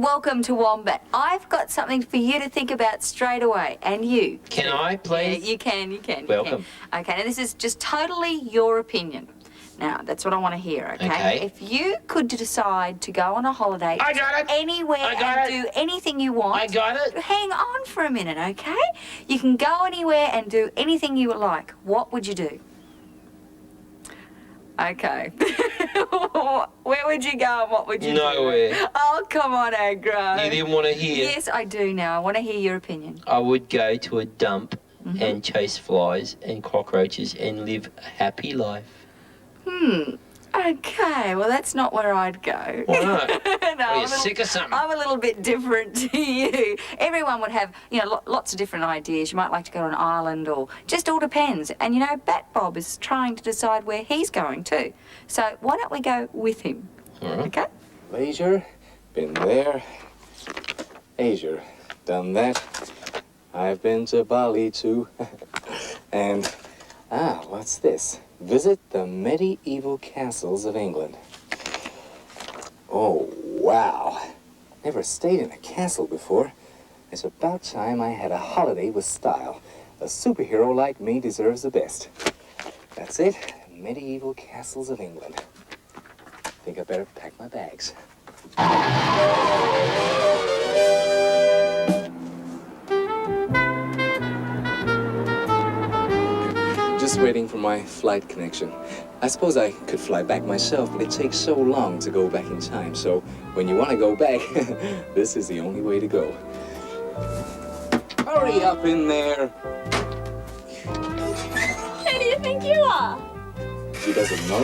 welcome to Wombat. I've got something for you to think about straight away, and you. Can I, please? Yeah, you can. Welcome. Okay, now this is just totally your opinion. Now, that's what I want to hear, okay? If you could decide to go on a holiday I got it. anywhere and do anything you want. I got it. Hang on for a minute, okay? You can go anywhere and do anything you like. What would you do? Okay. Where would you go and what would you do? Nowhere. Oh, come on, Agro. You didn't want to hear? Yes, I do now. I want to hear your opinion. I would go to a dump and chase flies and cockroaches and live a happy life. Okay, well, that's not where I'd go. Why not? No, Are you sick or something? I'm a little bit different to you. Everyone would have, you know, lots of different ideas. You might like to go to an island or just all depends. And, you know, Bat Bob is trying to decide where he's going too. So why don't we go with him? All right. Okay? Leisure, been there. Asia, done that. I've been to Bali too. And, what's this? Visit the medieval castles of England. Oh, wow. Never stayed in a castle before. It's about time I had a holiday with style. A superhero like me deserves the best. That's it, medieval castles of England. Think I better pack my bags. Just waiting for my flight connection. I suppose I could fly back myself, but it takes so long to go back in time. So when you want to go back, this is the only way to go. Hurry up in there. Who do you think you are? She doesn't know.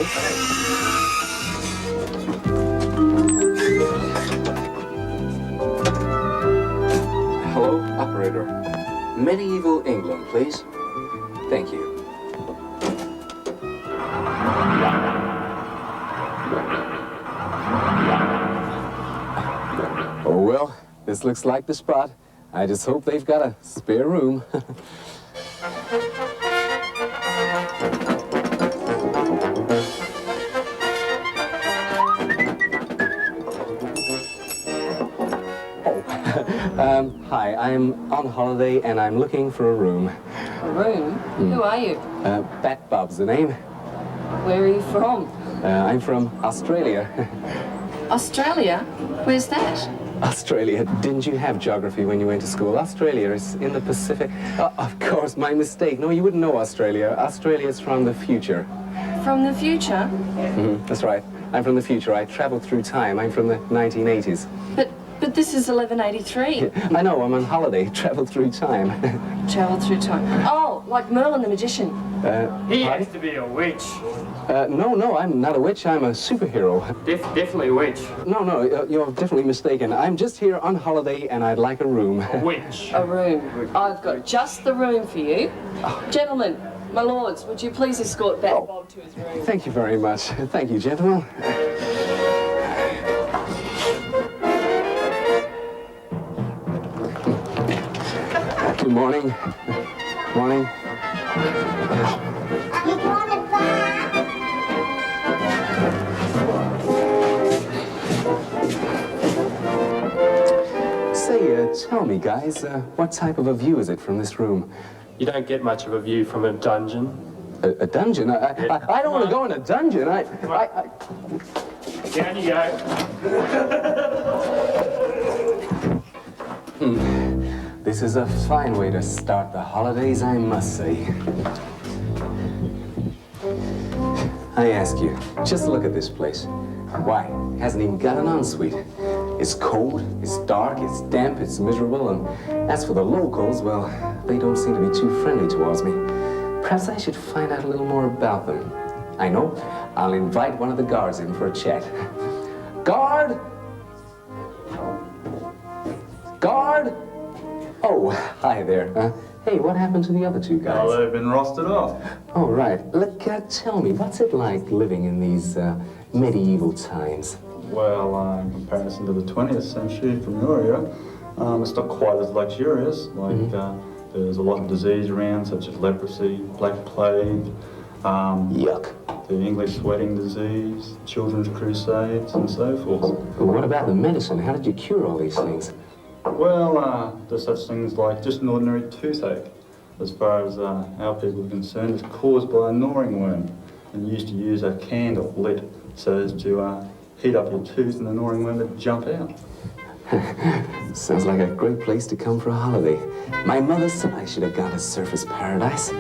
Hello, operator. Medieval England, please. Thank you. Oh, well, this looks like the spot. I just hope they've got a spare room. Hi, I'm on holiday and I'm looking for a room. A room? Who are you? Bat Bob's the name. Where are you from? I'm from Australia. Australia? Where's that? Australia. Didn't you have geography when you went to school? Australia is in the Pacific. Of course, my mistake. No, you wouldn't know Australia. Australia's from the future. From the future? That's right. I'm from the future. I traveled through time. I'm from the 1980s. But this is 1183. I know, I'm on holiday. Traveled through time. Traveled through time. Oh, like Merlin the magician. He has to be a witch. No, I'm not a witch. I'm a superhero. Definitely a witch. No, you're definitely mistaken. I'm just here on holiday and I'd like a room. A witch. A room. I've got just the room for you. Gentlemen, my lords, would you please escort Bat Bob to his room? Thank you very much. Thank you, gentlemen. Good morning. Morning. Say, tell me, guys, what type of a view is it from this room? You don't get much of a view from a dungeon. A dungeon? I don't want to go in a dungeon. Down you go. This is a fine way to start the holidays, I must say. I ask you, just look at this place. Why, hasn't even got an ensuite. It's cold, it's dark, it's damp, it's miserable, and as for the locals, well, they don't seem to be too friendly towards me. Perhaps I should find out a little more about them. I know, I'll invite one of the guards in for a chat. Guard! Guard! Oh, hi there. Hey, what happened to the other two guys? Oh, they've been rostered off. Oh, right. Look, tell me, what's it like living in these medieval times? Well, in comparison to the 20th century from your era, it's not quite as luxurious. Like, there's a lot of disease around, such as leprosy, black plague. Yuck. the English sweating disease, children's crusades, and so forth. But what about the medicine? How did you cure all these things? Well, there's such things like just an ordinary toothache, as far as our people are concerned. It's caused by a gnawing worm, and you used to use a candle lit so as to heat up your tooth and the gnawing worm would jump out. Sounds like a great place to come for a holiday. My mother said I should have gone to Surfers Paradise.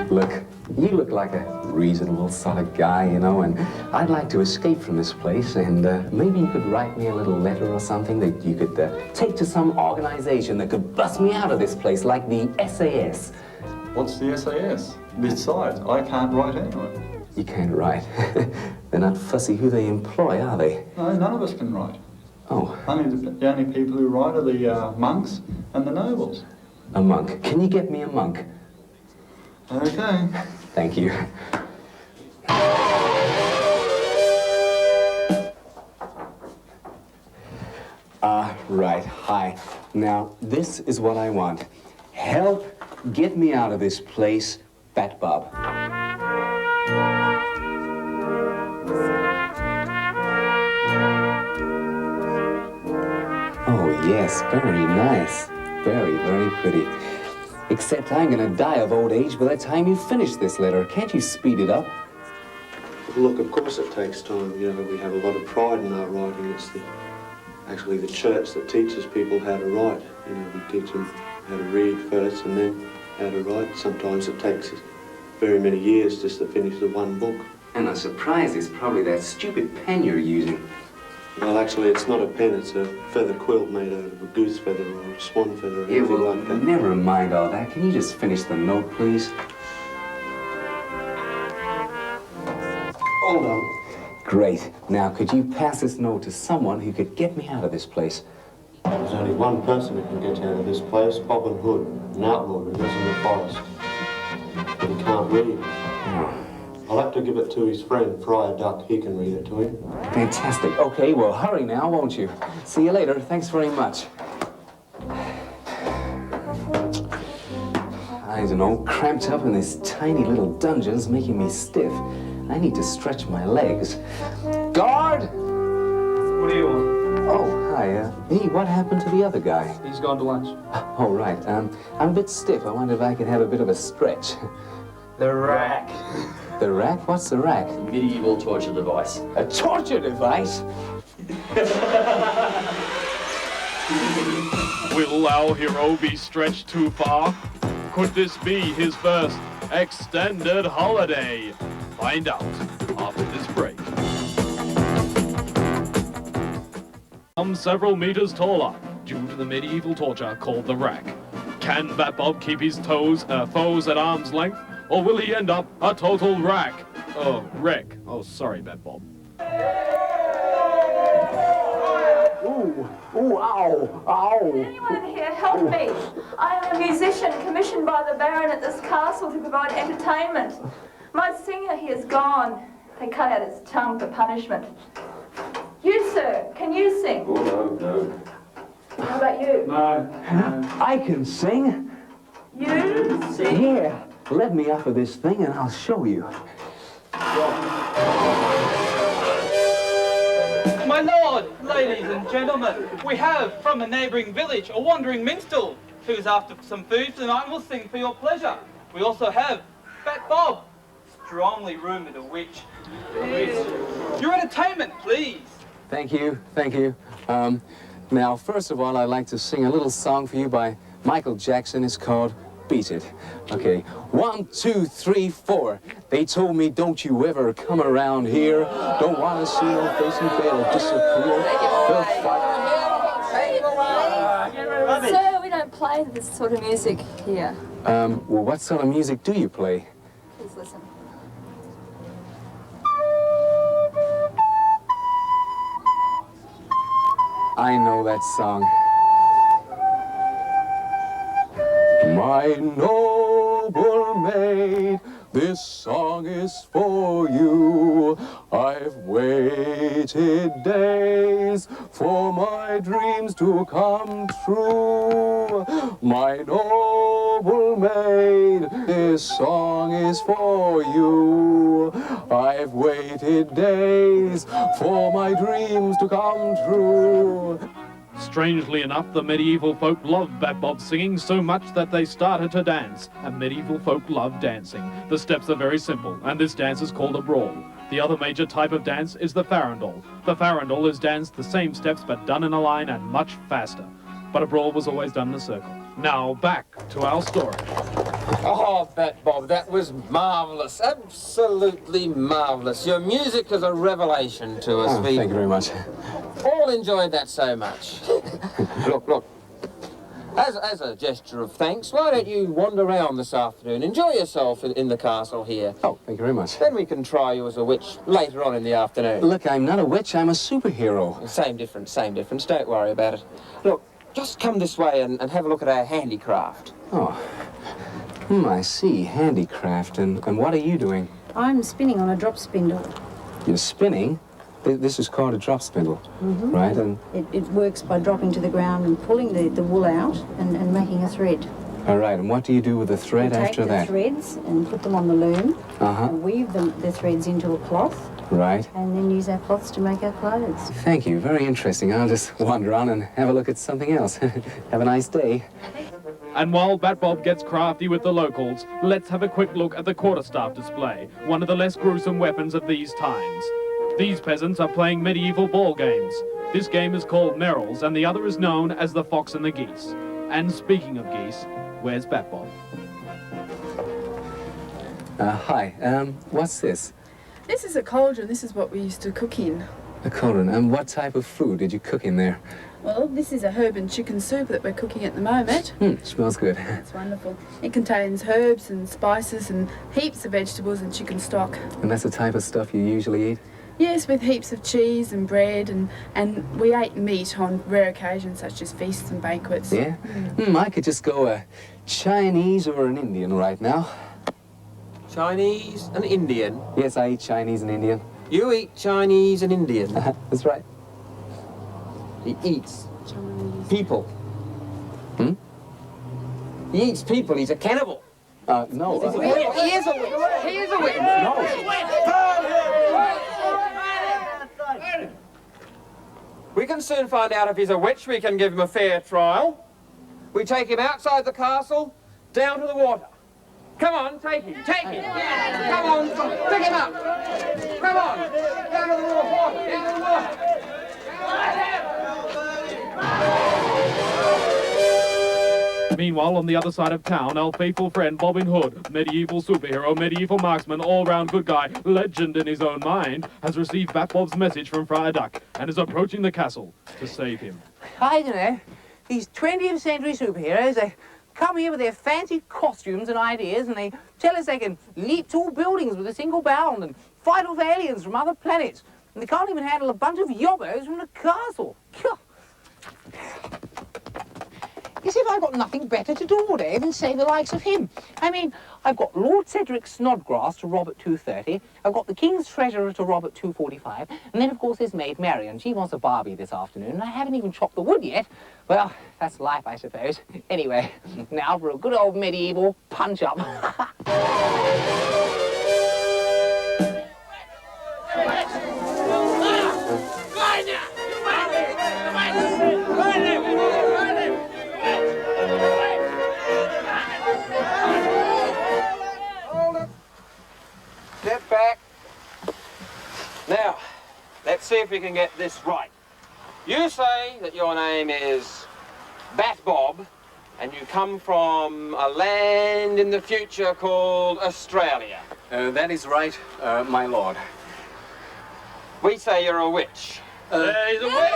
Look, you look like a reasonable, solid guy, you know, and I'd like to escape from this place, and maybe you could write me a little letter or something that you could take to some organization that could bust me out of this place, like the SAS. What's the SAS? Besides, I can't write anyway. You can't write. They're not fussy who they employ, are they? No, none of us can write. Oh. The only people who write are the monks and the nobles. A monk. Can you get me a monk? Okay. Thank you. Right. Hi. Now, this is what I want. Help get me out of this place, Fat Bob. Oh, yes, very nice. Very, very pretty. Except I'm gonna die of old age by the time you finish this letter. Can't you speed it up? Look, of course it takes time. You know, we have a lot of pride in our writing. It's actually the church that teaches people how to write. You know, we teach them how to read first and then how to write. Sometimes it takes very many years just to finish the one book. And I'm surprised it's probably that stupid pen you're using. Well, actually, it's not a pen. It's a feather quilt made out of a goose feather or a swan feather or anything like that. Never mind all that. Can you just finish the note, please? Hold on. Great. Now, could you pass this note to someone who could get me out of this place? There's only one person who can get out of this place, Robin Hood, an outlaw who lives in the forest. But he can't read. Oh. I'll have to give it to his friend, Friar Duck. He can read it to him. Fantastic. Okay, well, hurry now, won't you? See you later. Thanks very much. I don't know, cramped up in this tiny little dungeon's making me stiff. I need to stretch my legs. Guard! What do you want? Oh, hi. Hey, what happened to the other guy? He's gone to lunch. Oh, right. I'm a bit stiff. I wonder if I could have a bit of a stretch. The rack. The rack? What's the rack? Medieval torture device. A torture device? Will our hero be stretched too far? Could this be his first extended holiday? Find out after this break. Several meters taller due to the medieval torture called the rack. Can Bat-Bob keep his foes at arm's length, or will he end up a total wreck? Oh, wreck. Oh, sorry, Bat-Bob. Ooh, ooh, ow, ow. Anyone here, help me. I am a musician commissioned by the Baron at this castle to provide entertainment. My singer, he is gone. They cut out his tongue for punishment. You, sir, can you sing? Oh, no. How about you? No. I can sing. You sing? Yeah, let me off of this thing and I'll show you. My lord, ladies and gentlemen, we have from a neighbouring village a wandering minstrel who's after some food tonight and will sing for your pleasure. We also have Fat Bob, strongly rumoured a witch. Your entertainment, please. Thank you, thank you. Now, first of all, I'd like to sing a little song for you by Michael Jackson. It's called Beat It. Okay, 1, 2, 3, 4. They told me, don't you ever come around here. Don't want to see no face and fail disappear. Sir, we don't play this sort of music here. Well, what sort of music do you play? Please listen. I know that song. My noble maid, this song is for you. I've waited days for my dreams to come true. My noble maid, this song is for you. I've waited days for my dreams to come true. Strangely enough, the medieval folk loved Bat Bob's singing so much that they started to dance, and medieval folk love dancing. The steps are very simple, and this dance is called a brawl. The other major type of dance is the farandole. The farandole is danced the same steps but done in a line and much faster. But a brawl was always done in a circle. Now back to our story. Oh, Bat Bob, that was marvellous. Absolutely marvellous. Your music is a revelation to us. Oh, thank you very much. All enjoyed that so much. Look. As a gesture of thanks, why don't you wander around this afternoon? Enjoy yourself in the castle here. Oh, thank you very much. Then we can try you as a witch later on in the afternoon. Look, I'm not a witch, I'm a superhero. Same difference. Don't worry about it. Look, just come this way and have a look at our handicraft. Oh. I see. Handicraft. And what are you doing? I'm spinning on a drop spindle. You're spinning? This is called a drop spindle, right? And it works by dropping to the ground and pulling the wool out and making a thread. all right, and what do you do with the thread after that? Take the threads and put them on the loom, and weave the threads into a cloth, Right. and then use our cloths to make our clothes. Thank you. Very interesting. I'll just wander on and have a look at something else. Have a nice day. And while Bat Bob gets crafty with the locals, let's have a quick look at the quarterstaff display, one of the less gruesome weapons of these times. These peasants are playing medieval ball games. This game is called merrills, and the other is known as the fox and the geese. And speaking of geese, where's Bat Bob? Hi. What's this? This is a cauldron. This is what we used to cook in. A cauldron. And what type of food did you cook in there? Well, this is a herb and chicken soup that we're cooking at the moment. Smells good. It's wonderful. It contains herbs and spices and heaps of vegetables and chicken stock. And that's the type of stuff you usually eat? Yes, with heaps of cheese and bread, and we ate meat on rare occasions such as feasts and banquets. Yeah? I could just go a Chinese or an Indian right now. Chinese and Indian? Yes, I eat Chinese and Indian. You eat Chinese and Indian? That's right. He eats people. He eats people. He's a cannibal. No. He is a witch. He is a witch. We can soon find out if he's a witch. We can give him a fair trial. We take him outside the castle, down to the water. Come on, take him, take him. Come on, pick him up. Come on, down to the water, into the water. Meanwhile, on the other side of town, our faithful friend Robin Hood, medieval superhero, medieval marksman, all-round good guy, legend in his own mind, has received Bat Bob's message from Friar Duck and is approaching the castle to save him. I don't know. These 20th century superheroes, they come here with their fancy costumes and ideas, and they tell us they can leap tall buildings with a single bound and fight off aliens from other planets. And they can't even handle a bunch of yobbos from the castle. As if I've got nothing better to do, Dave, than say the likes of him. I mean, I've got Lord Cedric Snodgrass to rob at 2:30, I've got the King's Treasurer to rob at 2:45, and then, of course, there's Maid Marian. She wants a Barbie this afternoon, and I haven't even chopped the wood yet. Well, that's life, I suppose. Anyway, now for a good old medieval punch-up. Step back. Now, let's see if we can get this right. You say that your name is Bat Bob, and you come from a land in the future called Australia. That is right, my lord. We say you're a witch. He's a witch!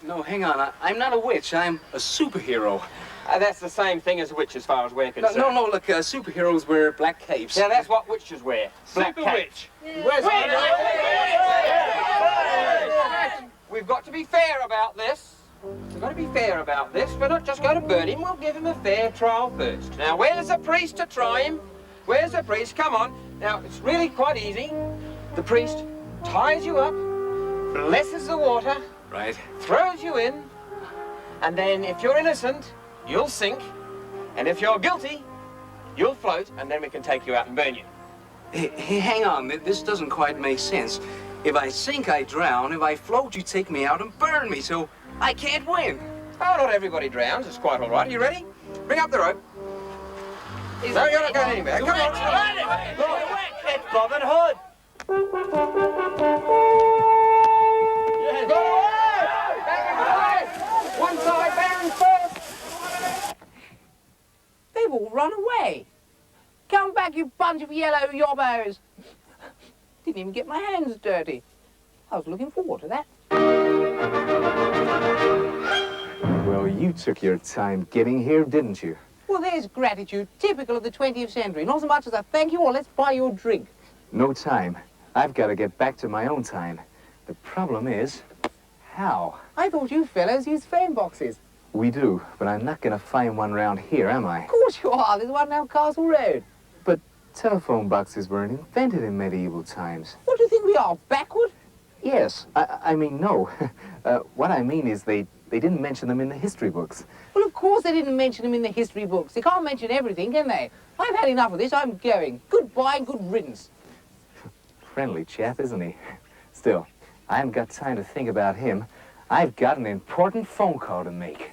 No, hang on. I'm not a witch. I'm a superhero. That's the same thing as a witch as far as we're concerned. No, look, superheroes wear black capes. Yeah, that's what witches wear. Black Super capes. witch. We've got to be fair about this. We've got to be fair about this. We're not just going to burn him. We'll give him a fair trial first. Now, where's the priest to try him? Where's the priest? Come on. Now, it's really quite easy. The priest ties you up, blesses the water, Right. throws you in, and then if you're innocent, you'll sink, and if you're guilty, you'll float, and then we can take you out and burn you. Hey, hang on, this doesn't quite make sense. If I sink, I drown. If I float, you take me out and burn me, so I can't win. Oh, not everybody drowns. It's quite all right. Are you ready? Bring up the rope. No, you're not going anywhere. Come on. It's Bob and Hood. Yes. Go away! Baron first! One side, Baron first! They've all run away. Come back, you bunch of yellow yobbos. Didn't even get my hands dirty. I was looking forward to that. Well, you took your time getting here, didn't you? Well, there's gratitude, typical of the 20th century. Not so much as a thank you or let's buy you a drink. No time. I've got to get back to my own time. The problem is, how? I thought you fellows used phone boxes. We do, but I'm not going to find one round here, am I? Of course you are. There's one down Castle Road. But telephone boxes weren't invented in medieval times. What do you think we are, backward? Yes, I mean, no. What I mean is they didn't mention them in the history books. Well, of course they didn't mention them in the history books. They can't mention everything, can they? I've had enough of this. I'm going. Goodbye and good riddance. Friendly chap, isn't he? Still, I haven't got time to think about him. I've got an important phone call to make.